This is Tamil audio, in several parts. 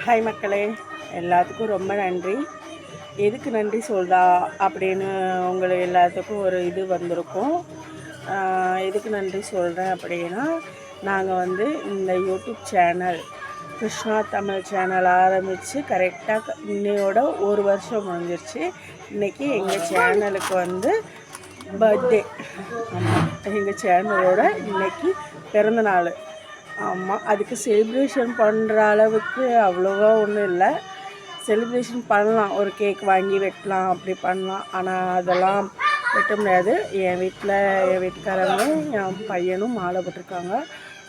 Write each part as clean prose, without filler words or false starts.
ஹாய் மக்களே, எல்லாத்துக்கும் ரொம்ப நன்றி. எதுக்கு நன்றி சொல்றா அப்படின்னு உங்களுக்கு எல்லாத்துக்கும் ஒரு இது வந்திருக்கும். எதுக்கு நன்றி சொல்கிறேன் அப்படின்னா, நாங்கள் வந்து இந்த YouTube channel Krishna Tamil channel ஆரம்பித்து கரெக்டாக இன்னையோட ஒரு வருஷம் முடிஞ்சிருச்சு. இன்றைக்கி எங்கள் சேனலுக்கு வந்து பர்த்டே. ஆமாம், எங்கள் சேனலோட இன்றைக்கி பிறந்தநாள். ஆமாம், அதுக்கு செலிப்ரேஷன் பண்ணுற அளவுக்கு அவ்வளோவா ஒன்றும் இல்லை. செலிப்ரேஷன் பண்ணலாம், ஒரு கேக் வாங்கி வெட்டலாம், அப்படி பண்ணலாம். ஆனால் அதெல்லாம் வெட்ட முடியாது. என் வீட்டுக்காரங்க என் பையனும் மாலை போட்டிருக்காங்க.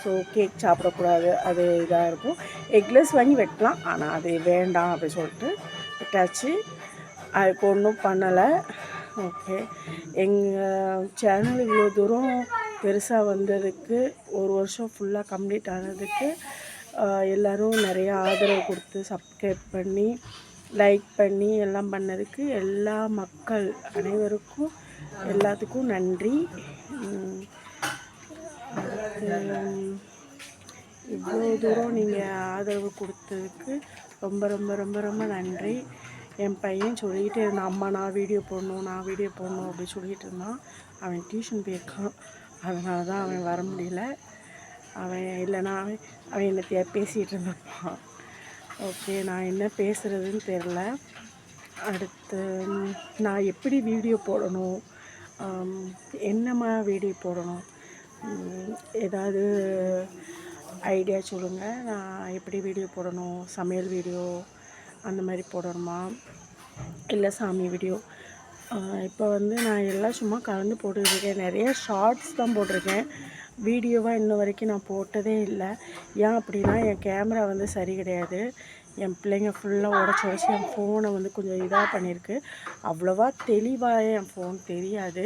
ஸோ கேக் சாப்பிடக்கூடாது, அது இதாக இருக்கும். எக்லெஸ் வாங்கி வெட்டலாம், ஆனால் அது வேண்டாம் அப்படி சொல்லிட்டு விட்டாச்சு. அதுக்கு ஒன்றும் பண்ணலை. ஓகே, எங்கள் சேனல் இவ்வளோ தூரம் பெருசாக வந்ததுக்கு, ஒரு வருஷம் ஃபுல்லாக கம்ப்ளீட் ஆனதுக்கு எல்லோரும் நிறையா ஆதரவு கொடுத்து சப்ஸ்கிரைப் பண்ணி லைக் பண்ணி எல்லாம் பண்ணதுக்கு எல்லா மக்கள் அனைவருக்கும் எல்லாத்துக்கும் நன்றி. இவ்வளோ தூரம் நீங்கள் ஆதரவு கொடுத்ததுக்கு ரொம்ப ரொம்ப ரொம்ப ரொம்ப நன்றி. என் பையன் சொல்லிகிட்டே இருந்தான், அம்மா நான் வீடியோ போடணும் அப்படின்னு சொல்லிகிட்டு இருந்தான். அவன் டியூஷன் போயிருக்கான், அதனால தான் அவன் வர முடியல. அவன் இல்லைனா அவன் என்னத்தையா பேசிகிட்டு இருந்திருப்பான். ஓகே, நான் என்ன பேசுகிறதுன்னு தெரில. அடுத்து நான் எப்படி வீடியோ போடணும், என்னம்மா வீடியோ போடணும், ஏதாவது ஐடியா சொல்லுங்கள். நான் எப்படி வீடியோ போடணும், சமையல் வீடியோ அந்த மாதிரி போடணுமா, இல்லை சாமி வீடியோ. இப்போ வந்து நான் எல்லாம் சும்மா கலந்து போட்டுருக்கேன். நிறைய ஷார்ட்ஸ் தான் போட்டிருக்கேன், வீடியோவாக இன்ன வரைக்கும் நான் போட்டதே இல்லை. ஏன் அப்படின்னா, என் கேமரா வந்து சரி கிடையாது. என் பிள்ளைங்க ஃபுல்லாக உடச்சி என் ஃபோனை வந்து கொஞ்சம் இதாக பண்ணியிருக்கு. அவ்வளோவா தெளிவாக என் ஃபோன் தெரியாது.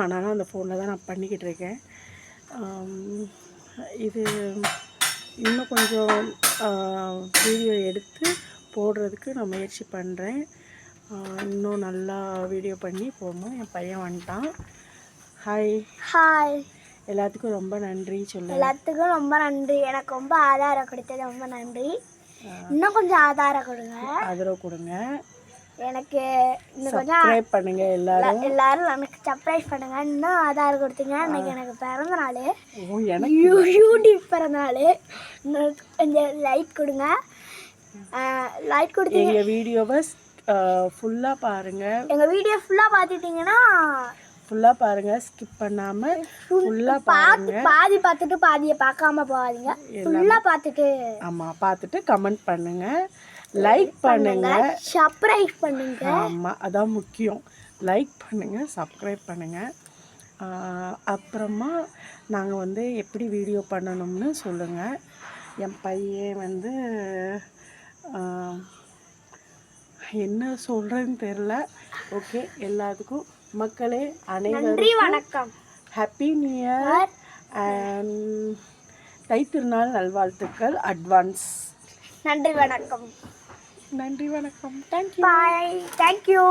ஆனாலும் அந்த ஃபோனில் தான் நான் பண்ணிக்கிட்டு இருக்கேன். இது இன்னும் கொஞ்சம் வீடியோ எடுத்து போடுறதுக்கு நான் முயற்சி பண்ணுறேன். இன்னும் நல்லா வீடியோ பண்ணி போடணும். என் பையன் வந்துட்டான். ஹாய், எல்லாத்துக்கும் ரொம்ப நன்றி சொல்லு. எல்லாத்துக்கும் ரொம்ப நன்றி. எனக்கு ரொம்ப ஆதாரம் கொடுத்தது ரொம்ப நன்றி. இன்னும் கொஞ்சம் ஆதரவு கொடுங்க. எனக்கு இன்னும் கொஞ்சம் சப்ஸ்கிரைப் பண்ணுங்க. எல்லாரும் எனக்கு சப்ஸ்கிரைப் பண்ணுங்க. இன்னும் ஆதாரம் கொடுத்தீங்க. இன்னைக்கு எனக்கு பிறந்த நாள், யூடியூப் பிறந்த நாள். இன்னும் கொஞ்சம் லைக் கொடுங்க. லைக் கொடுத்து எங்கள் வீடியோவை ஃபுல்லாக பாருங்கள். எங்கள் வீடியோ ஃபுல்லாக பார்த்துட்டிங்கன்னா ஸ்கிப் பண்ணாமல் ஃபுல்லாக பாருங்கள். பாதி பார்த்துட்டு பாதியை பார்க்காம போகாதீங்க, ஃபுல்லாக பார்த்துட்டு. ஆமாம், பார்த்துட்டு கமெண்ட் பண்ணுங்கள், லைக் பண்ணுங்கள், சப்ஸ்கிரைப் பண்ணுங்கள். ஆமாம், அதான் முக்கியம். லைக் பண்ணுங்கள், சப்ஸ்கிரைப் பண்ணுங்கள். அப்புறமா நாங்கள் வந்து எப்படி வீடியோ பண்ணணும்னு சொல்லுங்கள். என் பையன் வந்து என்ன சொல்கிறேன்னு தெரில. ஓகே, எல்லாத்துக்கும் மக்களே அனைவரும் வணக்கம், ஹாப்பி நியூ இயர் அண்ட் தை திருநாள் நல்வாழ்த்துக்கள் அட்வான்ஸ். நன்றி வணக்கம். தேங்க்யூ. பாய். தேங்க்யூ.